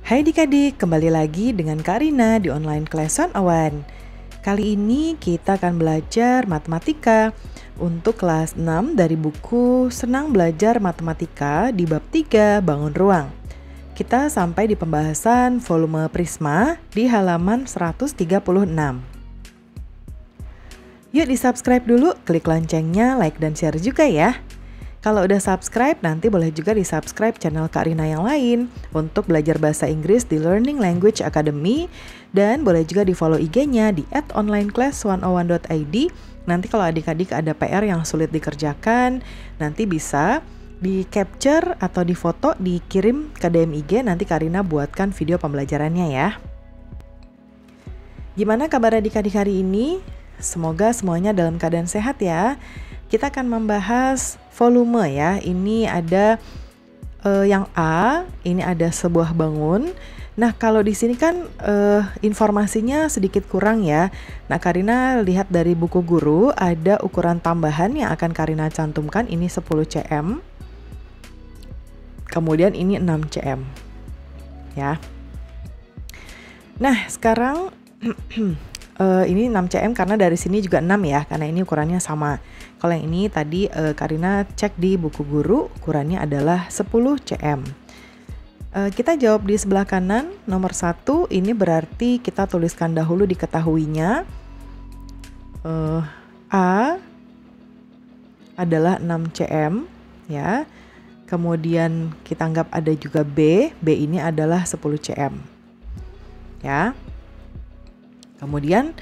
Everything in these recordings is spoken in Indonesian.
Hai adik-adik, kembali lagi dengan Kak Rina di online class 101. Kali ini kita akan belajar matematika untuk kelas 6 dari buku Senang Belajar Matematika di bab 3 Bangun Ruang. Kita sampai di pembahasan volume prisma di halaman 136. Yuk di-subscribe dulu, klik loncengnya, like dan share juga ya. Kalau udah subscribe, nanti boleh juga di-subscribe channel Kak Rina yang lain untuk belajar bahasa Inggris di Learning Language Academy, dan boleh juga di-follow IG-nya di @onlineclass101.id. Nanti kalau adik-adik ada PR yang sulit dikerjakan, nanti bisa di-capture atau di-foto, dikirim ke DM IG, nanti Kak Rina buatkan video pembelajarannya ya. Gimana kabar adik-adik hari ini? Semoga semuanya dalam keadaan sehat ya. Kita akan membahas volume ya. Ini ada yang A, ini ada sebuah bangun. Nah, kalau di sini kan informasinya sedikit kurang ya. Nah, Karina lihat dari buku guru ada ukuran tambahan yang akan Karina cantumkan, ini 10 cm. Kemudian ini 6 cm. Ya. Nah, sekarang ini 6 cm karena dari sini juga 6 ya, karena ini ukurannya sama. Kalau yang ini tadi Karina cek di buku guru, ukurannya adalah 10 cm. Kita jawab di sebelah kanan, nomor 1, ini berarti kita tuliskan dahulu diketahuinya. A adalah 6 cm ya. Kemudian kita anggap ada juga B ini adalah 10 cm. Ya. Kemudian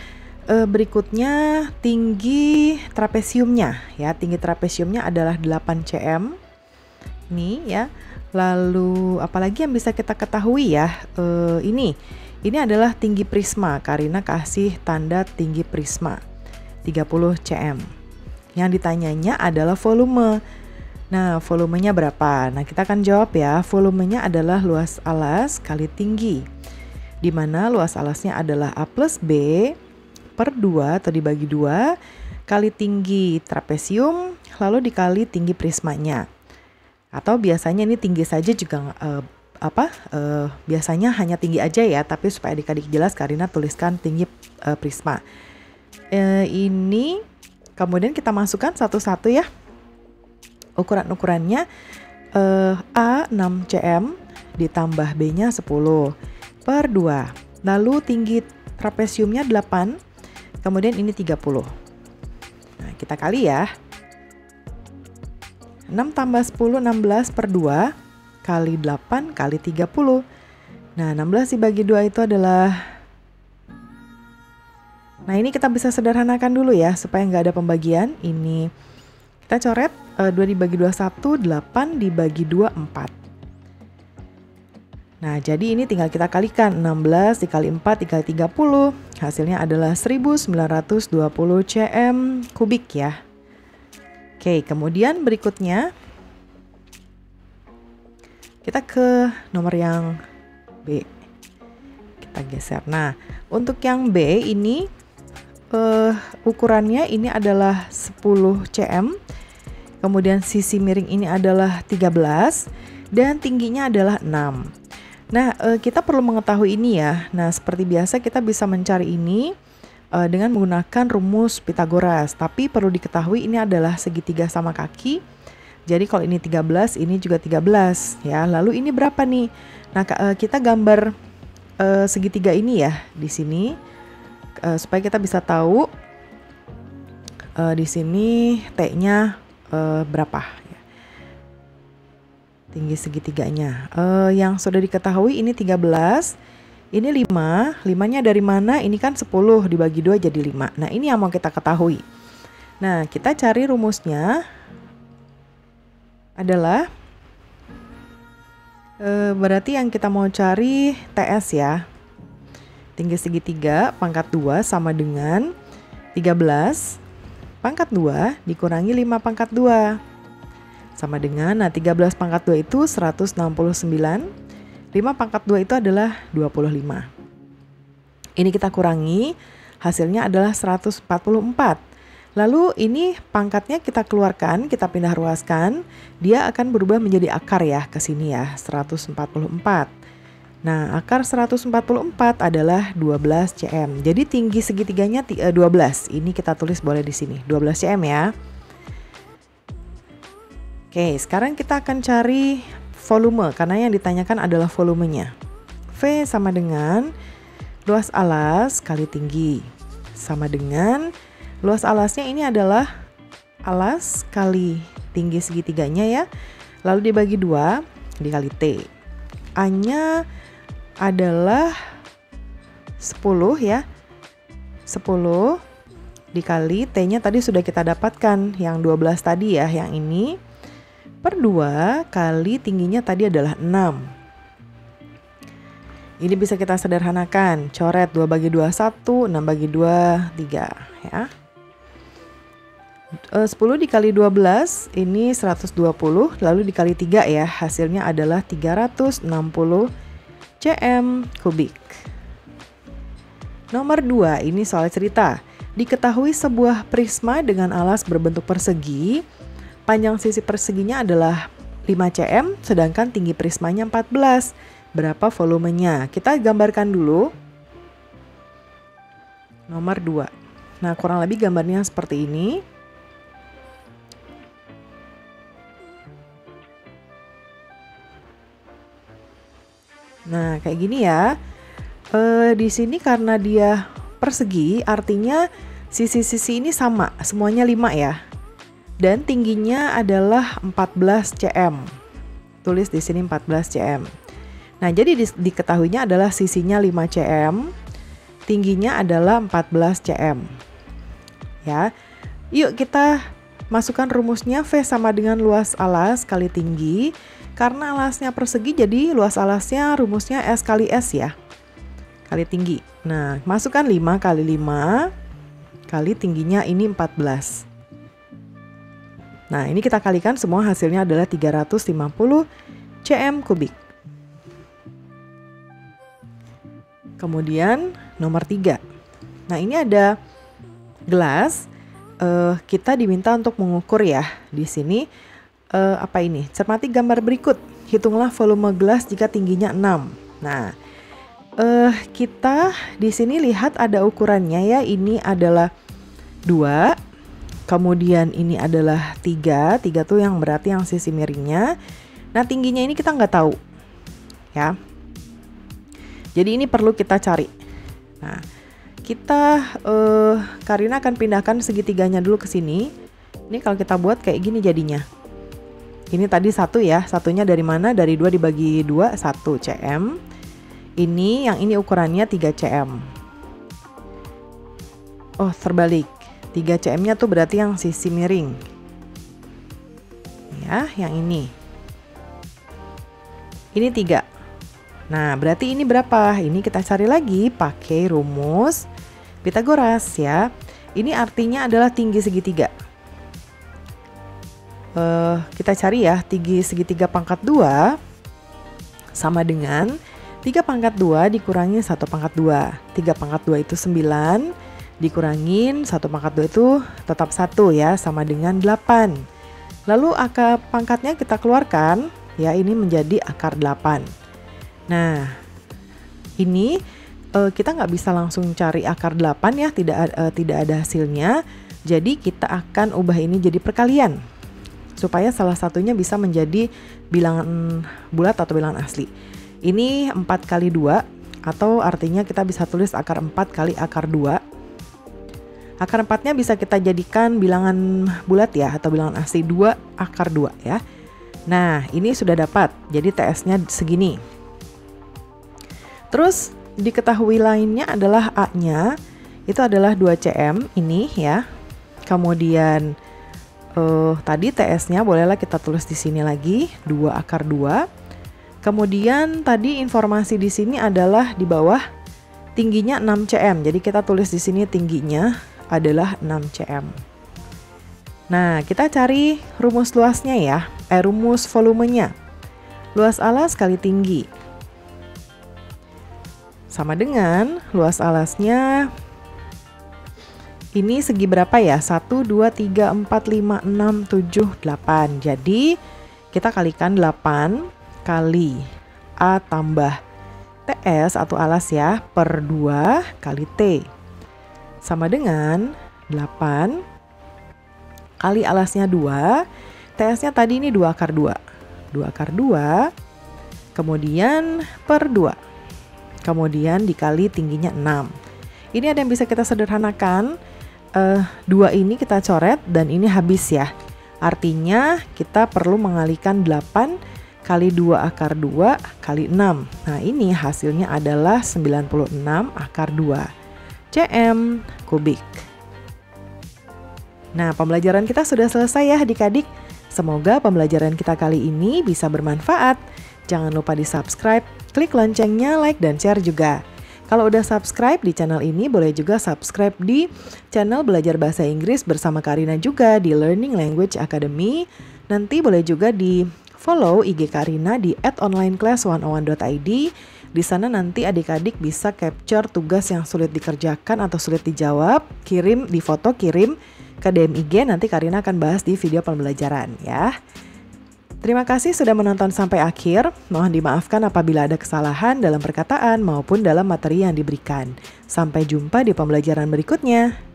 berikutnya tinggi trapesiumnya ya. Tinggi trapesiumnya adalah 8 cm. Ini ya. Lalu apalagi yang bisa kita ketahui ya? Ini adalah tinggi prisma. Karina kasih tanda tinggi prisma 30 cm. Yang ditanyanya adalah volume. Nah, volumenya berapa? Nah, kita akan jawab ya. Volumenya adalah luas alas kali tinggi, di mana luas alasnya adalah A plus B per 2 atau dibagi 2 kali tinggi trapesium lalu dikali tinggi prismanya. Atau biasanya ini tinggi saja juga biasanya hanya tinggi aja ya, tapi supaya adik-adik jelas Karina tuliskan tinggi prisma. Ini kemudian kita masukkan satu-satu ya. Ukuran-ukurannya A 6 cm ditambah B-nya 10 per 2. Lalu tinggi trapesiumnya 8, kemudian ini 30. Nah, kita kali ya. 6 tambah 10, 16 per 2, kali 8, kali 30. Nah, 16 dibagi 2 itu adalah... Nah, ini kita bisa sederhanakan dulu ya, supaya nggak ada pembagian. Ini kita coret, 2 dibagi 2, 1, 8 dibagi 2, 4. Nah, jadi ini tinggal kita kalikan, 16 dikali 4 dikali 30, hasilnya adalah 1920 cm kubik ya. Oke, kemudian berikutnya kita ke nomor yang B. Kita geser. Nah, untuk yang B ini ukurannya ini adalah 10 cm, kemudian sisi miring ini adalah 13, dan tingginya adalah 6. Nah, kita perlu mengetahui ini ya. Nah, seperti biasa kita bisa mencari ini dengan menggunakan rumus Pythagoras. Tapi perlu diketahui ini adalah segitiga sama kaki. Jadi kalau ini 13, ini juga 13 ya. Lalu ini berapa nih? Nah, kita gambar segitiga ini ya di sini supaya kita bisa tahu di sini T-nya berapa. Tinggi segitiganya. Yang sudah diketahui ini 13, ini 5. 5-nya dari mana? Ini kan 10 dibagi 2 jadi 5. Nah, ini yang mau kita ketahui. Nah, kita cari rumusnya adalah berarti yang kita mau cari TS ya. Tinggi segitiga pangkat 2 sama dengan 13 pangkat 2 dikurangi 5 pangkat 2. Sama dengan, nah 13 pangkat 2 itu 169, 5 pangkat 2 itu adalah 25. Ini kita kurangi, hasilnya adalah 144. Lalu ini pangkatnya kita keluarkan, kita pindah ruaskan, dia akan berubah menjadi akar ya ke sini ya, 144. Nah, akar 144 adalah 12 cm. Jadi tinggi segitiganya 12. Ini kita tulis boleh di sini, 12 cm ya. Oke, sekarang kita akan cari volume, karena yang ditanyakan adalah volumenya. V sama dengan luas alas kali tinggi. Sama dengan luas alasnya ini adalah alas kali tinggi segitiganya ya. Lalu dibagi 2 dikali T. A-nya adalah 10 ya. 10 dikali T-nya tadi sudah kita dapatkan yang 12 tadi ya, yang ini per 2 kali tingginya tadi adalah 6. Ini bisa kita sederhanakan, coret 2 bagi 2 1, 6 bagi 2 3 ya. 10 dikali 12 ini 120, lalu dikali 3 ya, hasilnya adalah 360 cm kubik. Nomor 2, ini soal cerita. Diketahui sebuah prisma dengan alas berbentuk persegi, panjang sisi perseginya adalah 5 cm, sedangkan tinggi prismanya 14. Berapa volumenya? Kita gambarkan dulu. Nomor 2. Nah, kurang lebih gambarnya seperti ini. Nah, kayak gini ya. Di sini karena dia persegi, artinya sisi-sisi ini sama, semuanya 5 ya. Dan tingginya adalah 14 cm. Tulis di sini 14 cm. Nah, jadi diketahuinya adalah sisinya 5 cm, tingginya adalah 14 cm. Ya. Yuk kita masukkan rumusnya. V sama dengan luas alas kali tinggi. Karena alasnya persegi, jadi luas alasnya rumusnya S kali S ya, kali tinggi. Nah, masukkan 5 kali 5 kali tingginya ini 14. Nah, ini kita kalikan semua, hasilnya adalah 350 cm kubik. Kemudian nomor 3. Nah, ini ada gelas. Kita diminta untuk mengukur ya di sini. Apa ini? Cermati gambar berikut. Hitunglah volume gelas jika tingginya 6. Nah, kita di sini lihat ada ukurannya ya. Ini adalah 2. Kemudian ini adalah 3. 3 tuh yang berarti yang sisi miringnya. Nah, tingginya ini kita nggak tahu. Ya. Jadi ini perlu kita cari. Nah, kita Karina akan pindahkan segitiganya dulu ke sini. Ini kalau kita buat kayak gini jadinya. Ini tadi 1 ya, satunya dari mana? Dari 2 dibagi 2, 1 cm. Ini, yang ini ukurannya 3 cm. Oh, terbalik. 3 cm-nya tuh berarti yang sisi miring. Ya, yang ini. Ini 3. Nah, berarti ini berapa? Ini kita cari lagi pakai rumus Pitagoras ya. Ini artinya adalah tinggi segitiga. Kita cari ya, tinggi segitiga pangkat 2 sama dengan 3 pangkat 2 dikurangi 1 pangkat 2. 3 pangkat 2 itu 9, dikurangin 1 pangkat 2 itu tetap 1 ya, sama dengan 8. Lalu akar pangkatnya kita keluarkan, ya ini menjadi akar 8. Nah, ini kita nggak bisa langsung cari akar 8 ya, tidak ada hasilnya. Jadi kita akan ubah ini jadi perkalian, supaya salah satunya bisa menjadi bilangan bulat atau bilangan asli. Ini 4 kali 2, atau artinya kita bisa tulis akar 4 kali akar 2. Akar 4-nya bisa kita jadikan bilangan bulat ya, atau bilangan asli 2 akar 2 ya. Nah, ini sudah dapat, jadi TS-nya segini. Terus diketahui lainnya adalah A-nya, itu adalah 2 cm ini ya. Kemudian tadi TS-nya bolehlah kita tulis di sini lagi 2 akar 2. Kemudian tadi informasi di sini adalah di bawah tingginya 6 cm. Jadi kita tulis di sini tingginya adalah 6 cm. Nah, kita cari rumus luasnya ya. Rumus volumenya. Luas alas kali tinggi. Sama dengan luas alasnya. Ini segi berapa ya? 1, 2, 3, 4, 5, 6, 7, 8. Jadi kita kalikan 8 kali A tambah TS atau alas ya, per 2 kali T. Sama dengan 8 kali alasnya 2, TS-nya tadi ini 2 akar 2. 2 akar 2, kemudian per 2. Kemudian dikali tingginya 6. Ini ada yang bisa kita sederhanakan. 2 ini kita coret dan ini habis ya. Artinya kita perlu mengalikan 8 kali 2 akar 2 kali 6. Nah ini hasilnya adalah 96 akar 2 cm kubik. Nah pembelajaran kita sudah selesai ya adik-adik. Semoga pembelajaran kita kali ini bisa bermanfaat. Jangan lupa di subscribe, klik loncengnya, like dan share juga. Kalau udah subscribe di channel ini, boleh juga subscribe di channel Belajar Bahasa Inggris bersama Karina juga di Learning Language Academy. Nanti boleh juga di follow IG Karina di @onlineclass101.id. Di sana nanti adik-adik bisa capture tugas yang sulit dikerjakan atau sulit dijawab, kirim di foto, kirim ke DM IG, nanti Karina akan bahas di video pembelajaran ya. Terima kasih sudah menonton sampai akhir. Mohon dimaafkan apabila ada kesalahan dalam perkataan maupun dalam materi yang diberikan. Sampai jumpa di pembelajaran berikutnya.